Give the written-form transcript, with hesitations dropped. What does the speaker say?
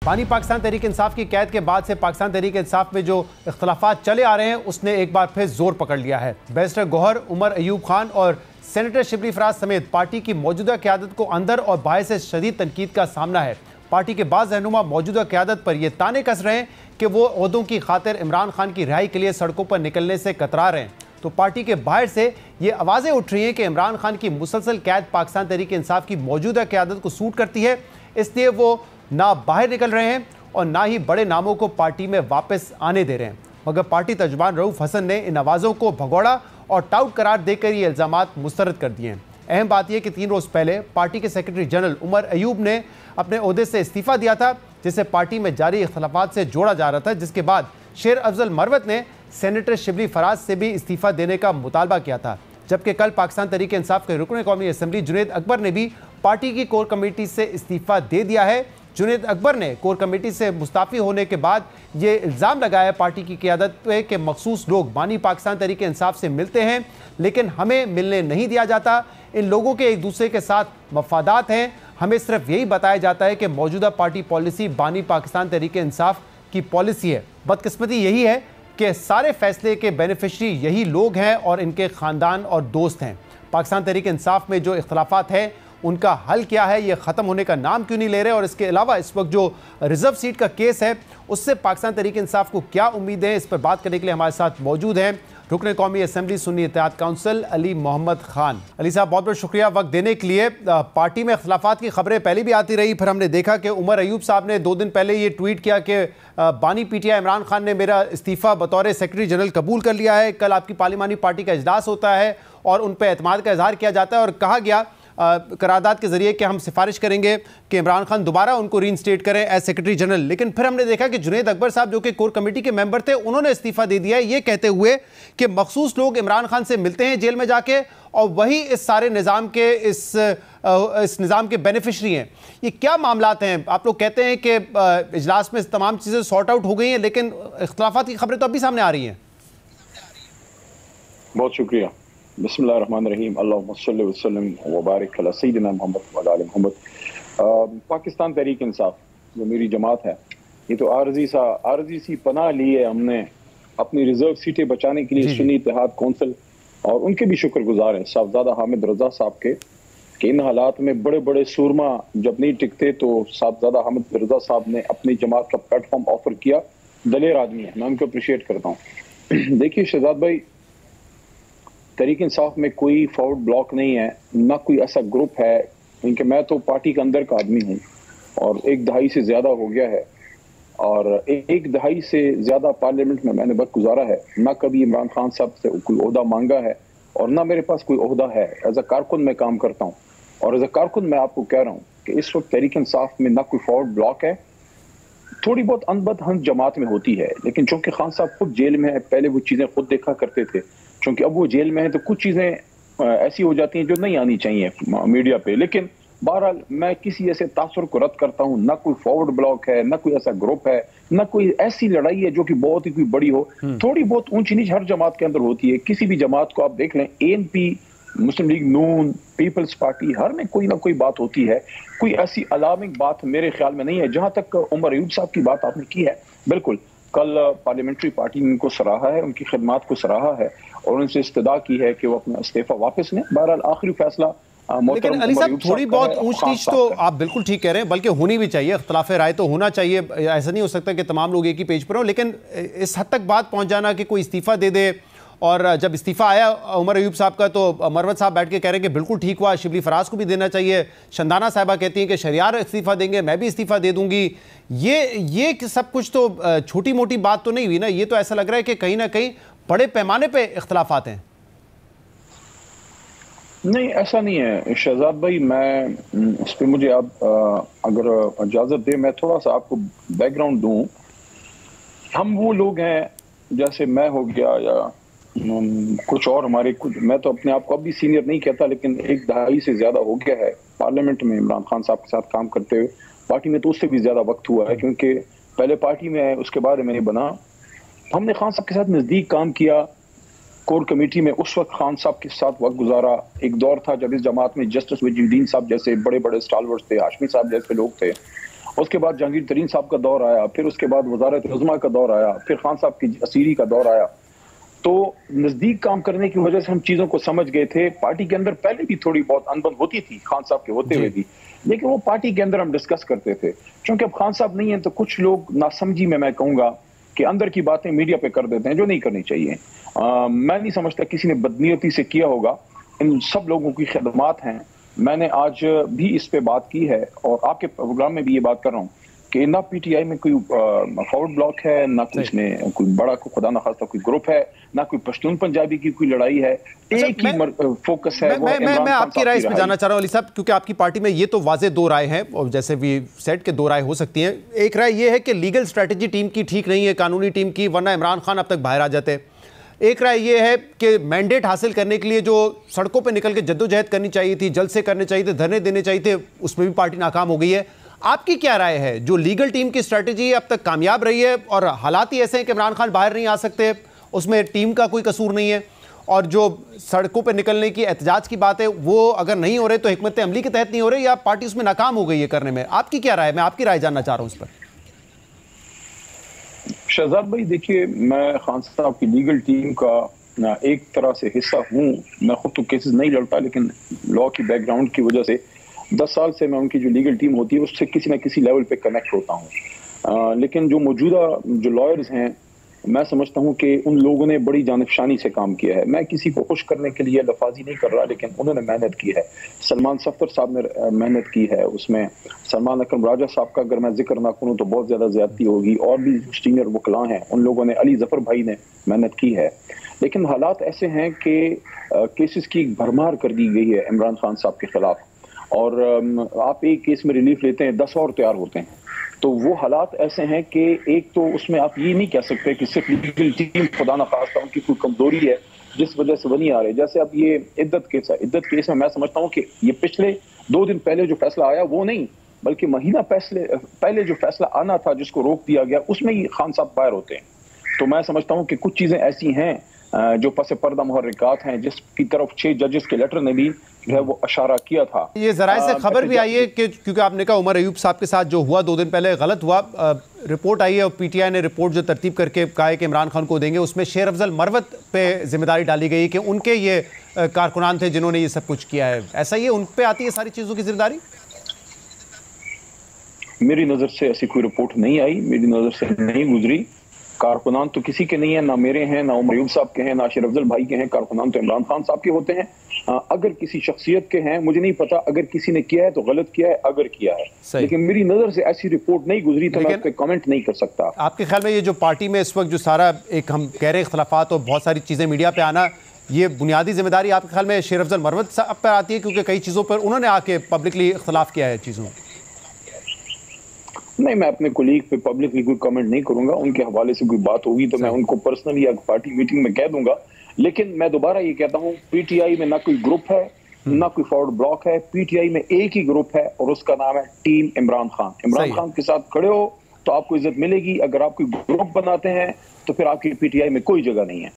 बानी पाकिस्तान तहरीक इंसाफ की कैद के बाद से पाकिस्तान तहरीक इंसाफ में जो इख्तलाफात चले आ रहे हैं उसने एक बार फिर जोर पकड़ लिया है। बैरिस्टर गौहर, उमर अयूब खान और सेनेटर शिबली फराज समेत पार्टी की मौजूदा क़यादत को अंदर और बाहर से शदीद तनकीद का सामना है। पार्टी के बाद रहनुमा मौजूदा क़यादत पर यह ताने कस रहे हैं कि वो ओहदों की खातिर इमरान खान की रिहाई के लिए सड़कों पर निकलने से कतरा रहे हैं, तो पार्टी के बाहर से ये आवाज़ें उठ रही हैं कि इमरान खान की मुसलसल कैद पाकिस्तान तहरीक इंसाफ की मौजूदा क़यादत को सूट करती है, इसलिए वो ना बाहर निकल रहे हैं और ना ही बड़े नामों को पार्टी में वापस आने दे रहे हैं। मगर पार्टी तर्जुमान रऊफ हसन ने इन आवाज़ों को भगोड़ा और टाउट करार देकर ये इल्ज़ामात मुस्तरद कर दिए हैं। अहम बात यह कि 3 रोज़ पहले पार्टी के सेक्रेटरी जनरल उमर अयूब ने अपने ओहदे से इस्तीफ़ा दिया था, जिसे पार्टी में जारी इख्तलाफात से जोड़ा जा रहा था, जिसके बाद शेर अफजल मरवत ने सेनेटर शिबली फराज से भी इस्तीफ़ा देने का मुतालबा किया था। जबकि कल पाकिस्तान तहरीक इंसाफ के रुकन कौमी असम्बली जुनैद अकबर ने भी पार्टी की कोर कमेटी से इस्तीफ़ा दे दिया है। जुनैद अकबर ने कोर कमेटी से मुस्ताफ़ी होने के बाद ये इल्ज़ाम लगाया पार्टी की क़यादत पे कि मखसूस लोग बानी पाकिस्तान तहरीक इंसाफ से मिलते हैं लेकिन हमें मिलने नहीं दिया जाता। इन लोगों के एक दूसरे के साथ मफादात हैं। हमें सिर्फ यही बताया जाता है कि मौजूदा पार्टी पॉलिसी बानी पाकिस्तान तहरीक इंसाफ की पॉलिसी है। बदकिस्मती यही है कि सारे फैसले के बेनिफिशरी यही लोग हैं और इनके ख़ानदान और दोस्त हैं। पाकिस्तान तहरीक इंसाफ में जो इख्तलाफात हैं उनका हल क्या है, ये ख़त्म होने का नाम क्यों नहीं ले रहे, और इसके अलावा इस वक्त जो रिजर्व सीट का केस है उससे पाकिस्तान तहरीक इंसाफ को क्या उम्मीदें हैं, इस पर बात करने के लिए हमारे साथ मौजूद हैं रुकन कौमी असम्बली सुन्नी इत्तेहाद काउंसिल अली मोहम्मद खान। अली साहब, बहुत बहुत शुक्रिया वक्त देने के लिए। पार्टी में इख्तलाफात की खबरें पहले भी आती रही, फिर हमने देखा कि उमर अयूब साहब ने 2 दिन पहले ये ट्वीट किया कि बानी पीटीआई इमरान खान ने मेरा इस्तीफ़ा बतौर सेक्रेटरी जनरल कबूल कर लिया है। कल आपकी पार्लिमानी पार्टी का इजलास होता है और उन पर एतमाद का इजहार किया जाता है और कहा गया करारदाद के जरिए कि हम सिफारिश करेंगे कि इमरान खान दोबारा उनको रीइंस्टेट करें एज सेक्रेटरी जनरल। लेकिन फिर हमने देखा कि जुनैद अकबर साहब जो कि कोर कमेटी के मेंबर थे, उन्होंने इस्तीफा दे दिया है, ये कहते हुए कि मखसूस लोग इमरान खान से मिलते हैं जेल में जाके और वही इस सारे निज़ाम के इस निज़ाम के बेनिफिशरी हैं। ये क्या मामलात हैं? आप लोग कहते हैं कि इजलास में तमाम चीज़ें सॉर्ट आउट हो गई हैं, लेकिन इख्तलाफात की खबरें तो अभी सामने आ रही हैं। बहुत शुक्रिया। बिस्मिल्लाहिर्रहमानिर्रहीम, अल्लाहुम्मा सल्लि व सल्लिम व बारिक अला सय्यिदिना मुहम्मद व अला आलि मुहम्मद। पाकिस्तान तहरीक इंसाफ जो मेरी जमात है, ये तो आरजी सी पनाह ली है हमने अपनी रिजर्व सीटें बचाने के लिए सुन्नी इत्तेहाद काउंसिल, और उनके भी शुक्रगुजार हैं साहबजादा हामिद रजा साहब के कि इन हालात में बड़े बड़े सूरमा जब नहीं टिकते तो साहबजादा हामिद रजा साहब ने अपनी जमात का प्लेटफॉर्म ऑफर किया। दलेर आदमी है, मैं उनको अप्रिशिएट करता हूँ। देखिए शहजाद भाई, तहरीक इंसाफ में कोई फॉरवर्ड ब्लॉक नहीं है, ना कोई ऐसा ग्रुप है, क्योंकि मैं तो पार्टी के अंदर का आदमी हूँ और 1 दहाई से ज़्यादा हो गया है और 1 दहाई से ज़्यादा पार्लियामेंट में मैंने वक्त गुजारा है। ना कभी इमरान खान साहब से कोई ओहदा मांगा है और ना मेरे पास कोई ओहदा है। एज अ कारकुन मैं काम करता हूँ और एज अ कारकुन मैं आपको कह रहा हूँ कि इस वक्त तहरीक इंसाफ में ना कोई फॉरवर्ड ब्लॉक है। थोड़ी बहुत अनबद हंस जमात में होती है, लेकिन चूंकि खान साहब खुद जेल में है, पहले वो चीज़ें खुद देखा करते थे, क्योंकि अब वो जेल में है तो कुछ चीज़ें ऐसी हो जाती हैं जो नहीं आनी चाहिए मीडिया पे। लेकिन बहरहाल मैं किसी ऐसे तासुर को रद्द करता हूँ, ना कोई फॉरवर्ड ब्लॉक है, ना कोई ऐसा ग्रुप है, ना कोई ऐसी लड़ाई है जो कि बहुत ही कोई बड़ी हो। थोड़ी बहुत ऊंची नीच हर जमात के अंदर होती है। किसी भी जमात को आप देख लें, ANP, मुस्लिम लीग नून, पीपल्स पार्टी, हर में कोई ना कोई बात होती है। कोई ऐसी अलार्मिंग बात मेरे ख्याल में नहीं है। जहां तक उमर अयूब साहब की बात आपने की है, बिल्कुल कल पार्लियामेंट्री पार्टी ने उनको सराहा है, उनकी खिदमात को सराहा है और उनसे इस्तदा की है कि वो अपना इस्तीफा वापस लें। बहरहाल आखिरी फैसला। लेकिन अली साहब, थोड़ी बहुत ऊंच नीच तो आप बिल्कुल ठीक कह रहे हैं, बल्कि होनी भी चाहिए, इख्तलाफ राय तो होना चाहिए। ऐसा नहीं हो सकता कि तमाम लोग एक ही पेज पर हो, लेकिन इस हद तक बात पहुंच जाना कि कोई इस्तीफा दे दे। और जब इस्तीफा आया उमर अयूब साहब का तो मरवत साहब बैठ के कह रहे हैं कि बिल्कुल ठीक हुआ, शिबली फराज को भी देना चाहिए। शंदाना साहिबा कहती हैं कि शरियार इस्तीफा देंगे, मैं भी इस्तीफा दे दूंगी। ये सब कुछ तो छोटी मोटी बात तो नहीं हुई ना। ये तो ऐसा लग रहा है कि कहीं ना कहीं बड़े पैमाने पे इख्तलाफात हैं। नहीं, ऐसा नहीं है शहजाद भाई। मैं इस पर मुझे आप अगर इजाज़त दे मैं थोड़ा सा आपको बैकग्राउंड दूं। हम वो लोग हैं, जैसे मैं हो गया या कुछ और हमारे कुछ, मैं तो अपने आप को अभी सीनियर नहीं कहता, लेकिन 1 दहाई से ज़्यादा हो गया है पार्लियामेंट में इमरान खान साहब के साथ काम करते हुए। पार्टी में तो उससे भी ज़्यादा वक्त हुआ है, क्योंकि पहले पार्टी में उसके बाद मैंने बना। हमने खान साहब के साथ नज़दीक काम किया कोर कमेटी में। उस वक्त खान साहब के साथ वक्त गुजारा। एक दौर था जब इस जमात में जस्टिस वजीउद्दीन साहब जैसे बड़े बड़े स्टालवर्स थे, हाशमी साहब जैसे लोग थे, उसके बाद जहांगीर तरीन साहब का दौर आया, फिर उसके बाद वजारत उज़्मा का दौर आया, फिर खान साहब की असीरी का दौर आया। तो नजदीक काम करने की वजह से हम चीजों को समझ गए थे। पार्टी के अंदर पहले भी थोड़ी बहुत अनबन होती थी खान साहब के होते हुए भी, लेकिन वो पार्टी के अंदर हम डिस्कस करते थे। क्योंकि अब खान साहब नहीं है तो कुछ लोग नासमझी में, मैं कहूंगा कि अंदर की बातें मीडिया पे कर देते हैं जो नहीं करनी चाहिए। मैं नहीं समझता किसी ने बदनीयती से किया होगा, इन सब लोगों की खिदमत हैं। मैंने आज भी इस पे बात की है और आपके प्रोग्राम में भी ये बात कर रहा हूँ कि ना पीटीआई में कोई फॉरवर्ड ब्लॉक है, ना कोई इसमें कोई बड़ा खुदा ना खास्ता कोई ग्रुप है, ना कोई पश्तून पंजाबी की कोई लड़ाई है। एक ही फोकस है। मैं आपकी राय इसमें जानना चाह रहा हूं अली साहब, क्योंकि आपकी पार्टी में ये तो वाजे दो राय हैं और जैसे वी सेट के दो राय हो सकती हैं। एक राय ये है कि लीगल स्ट्रेटेजी टीम की ठीक नहीं है, कानूनी टीम की, वरना इमरान खान अब तक बाहर आ जाते। एक राय ये है कि मैंडेट हासिल करने के लिए जो सड़कों पर निकल के जद्दोजहद करनी चाहिए थी, जल्द से करने चाहिए थे, धरने देने चाहिए थे, उसमें भी पार्टी नाकाम हो गई है। आपकी क्या राय है? जो लीगल टीम की स्ट्रेटेजी अब तक कामयाब रही है और हालात ही ऐसे हैं कि इमरान खान बाहर नहीं आ सकते, उसमें टीम का कोई कसूर नहीं है, और जो सड़कों पर निकलने की एहतजाज की बात है वो अगर नहीं हो रहे तो हिकमत अमली के तहत नहीं हो रहे, या पार्टी उसमें नाकाम हो गई है करने में? आपकी क्या राय है? मैं आपकी राय जानना चाह रहा हूं उस पर। शहजाद भाई देखिए, मैं खान साहब की लीगल टीम का एक तरह से हिस्सा हूँ। मैं खुद तो केसेस नहीं लड़ता, लेकिन लॉ की बैकग्राउंड की वजह से 10 साल से मैं उनकी जो लीगल टीम होती है उससे किसी न किसी लेवल पे कनेक्ट होता हूँ। लेकिन जो मौजूदा जो लॉयर्स हैं, मैं समझता हूँ कि उन लोगों ने बड़ी जानफशानी से काम किया है। मैं किसी को खुश करने के लिए लफाजी नहीं कर रहा, लेकिन उन्होंने मेहनत की है। सलमान सफ्तर साहब ने मेहनत की है, उसमें सलमान अकरम राजा साहब का अगर मैं जिक्र ना करूँ तो बहुत ज़्यादा ज्यादती होगी, और भी सीनियर वकला हैं उन लोगों ने, अली जफर भाई ने मेहनत की है। लेकिन हालात ऐसे हैं कि केसेस की भरमार कर दी गई है इमरान खान साहब के खिलाफ, और आप एक केस में रिलीफ लेते हैं 10 और तैयार होते हैं। तो वो हालात ऐसे हैं कि एक तो उसमें आप ये नहीं कह सकते कि सिर्फ लीगल टीम खुदा ना खास्ता उनकी कोई कमजोरी है जिस वजह से वो नहीं आ रहे। जैसे अब ये इद्दत केस है, इद्दत केस में मैं समझता हूँ कि ये पिछले 2 दिन पहले जो फैसला आया वो नहीं, बल्कि महीना पहले जो फैसला आना था जिसको रोक दिया गया, उसमें ही खान साहब बाहर होते हैं। तो मैं समझता हूँ कि कुछ चीजें ऐसी हैं जो पसे पर्दा मुहर्रिकात हैं, जिसकी तरफ 6 जजेस के लेटर ने भी जो है वो इशारा किया था। ये जराए से खबर भी आई है कि क्योंकि आपने कहा उमर अयूब साहब के साथ जो हुआ 2 दिन पहले गलत हुआ, रिपोर्ट आई है और पीटीआई ने रिपोर्ट जो तरतीब करके कहा है कि इमरान खान को देंगे, उसमें शेर अफजल मरवत पे जिम्मेदारी डाली गई कि उनके ये कारकुनान थे जिन्होंने ये सब कुछ किया है। ऐसा ही है, उन पे आती है सारी चीज़ों की जिम्मेदारी? मेरी नज़र से ऐसी कोई रिपोर्ट नहीं आई, मेरी नज़र से नहीं गुजरी। कारकुनान तो किसी के नहीं है, ना मेरे हैं, ना उमर अयूब साहब के हैं, ना शेर अफजल भाई के हैं। कारकुनान तो इमरान खान साहब के होते हैं। अगर किसी शख्सियत के हैं, मुझे नहीं पता, अगर किसी ने किया है तो गलत किया है, अगर किया है, लेकिन मेरी नजर से ऐसी रिपोर्ट नहीं गुजरी, तो मैं उस पर कमेंट नहीं कर सकता। आपके ख्याल में ये जो पार्टी में इस वक्त जो सारा एक हम कह रहे इख्तलाफात और बहुत सारी चीज़ें मीडिया पे आना, ये बुनियादी जिम्मेदारी आपके ख्याल में शेर अफजल मरवत साहब पर आती है, क्योंकि कई चीज़ों पर उन्होंने आके पब्लिकली इख्तलाफ किया है चीज़ों? नहीं, मैं अपने कोलीग पे पब्लिकली कोई कमेंट नहीं करूंगा। उनके हवाले से कोई बात होगी तो मैं उनको पर्सनली या पार्टी मीटिंग में कह दूंगा। लेकिन मैं दोबारा ये कहता हूँ, पीटीआई में ना कोई ग्रुप है, ना कोई फॉरवर्ड ब्लॉक है। पीटीआई में एक ही ग्रुप है और उसका नाम है टीम इमरान खान। इमरान खान के साथ खड़े हो तो आपको इज्जत मिलेगी। अगर आप कोई ग्रुप बनाते हैं तो फिर आपकी पीटीआई में कोई जगह नहीं है।